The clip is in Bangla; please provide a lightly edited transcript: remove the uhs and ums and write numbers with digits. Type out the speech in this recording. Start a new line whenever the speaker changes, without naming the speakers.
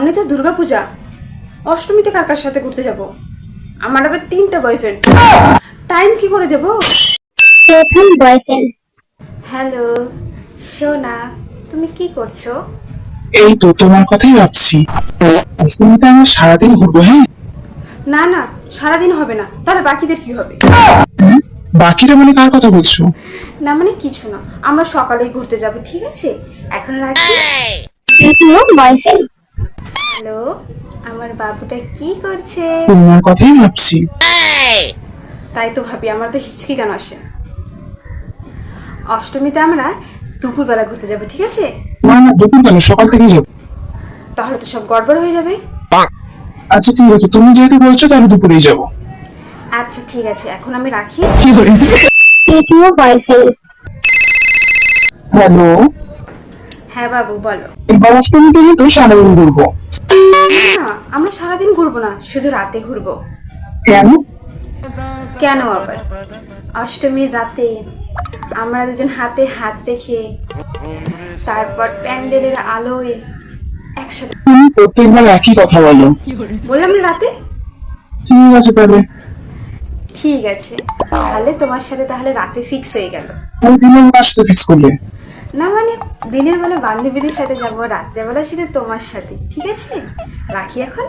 সামনে তো দুর্গাপূজা, অষ্টমীতে কার কার সাথে ঘুরতে যাব? আমার আবার 3টা বয়ফ্রেন্ড, টাইম কি করে দেব?
প্রথম বয়ফ্রেন্ড।
হ্যালো সোনা, তুমি কি করছো?
এই তো তোমার কথাই ভাবছি। অষ্টমীতে আমরা সারাদিন ঘুরবো, হ্যাঁ?
না না, সারাদিন হবে না, তাহলে বাকিদের কি হবে?
বাকিরা মানে কার কথা বলছো?
না মানে কিছু না, আমরা সকালেই ঘুরতে যাব, ঠিক আছে? এখন রাখি।
দ্বিতীয় বয়ফ্রেন্ড।
হ্যালো, আমার বাবুটা কি করছে?
তোমার কথাই ভাবছি।
তাই তো ভাবি, আমার তো হিচকি কেন আসে। অষ্টমীতে আমরা দুপুরবেলা ঘুরতে যাব, ঠিক আছে?
না না, দুপুর কেন, সকাল থেকেই যাবো।
তাহলে তো সব গড়বড় হয়ে যাবে।
আচ্ছা ঠিক আছে, তুমি যেহেতু বলছো তাহলে দুপুরেই যাবো।
আচ্ছা ঠিক আছে, এখন আমি রাখি।
তৃতীয় বয়ফ্রেন্ড।
হ্যালো,
হ্যাঁ বাবু বলো।
এবার অষ্টমীতে কিন্তু সারাদিন ঘুরবো।
না, আমরা সারাদিন ঘুরবো না, শুধু রাতে ঘুরবো।
কেন?
কেন আবার? অষ্টমীর রাতে আমরা দুজন হাতে হাত রেখে তারপর প্যান্ডেলের আলোয় একসাথে।
তুমি প্রত্যেকবার একই কথা বলো।
বললাম না রাতে।
ঠিক আছে তাহলে।
ঠিক আছে, তাহলে তোমার সাথে তাহলে রাতে ফিক্স হয়ে গেল।
তুমি দিনের আসতে ফিক্স করলে।
না মানে দিনের বেলা বান্ধবীদের সাথে যাবো, রাত্রেবেলা সাথে তোমার সাথে, ঠিক আছে? রাখি এখন।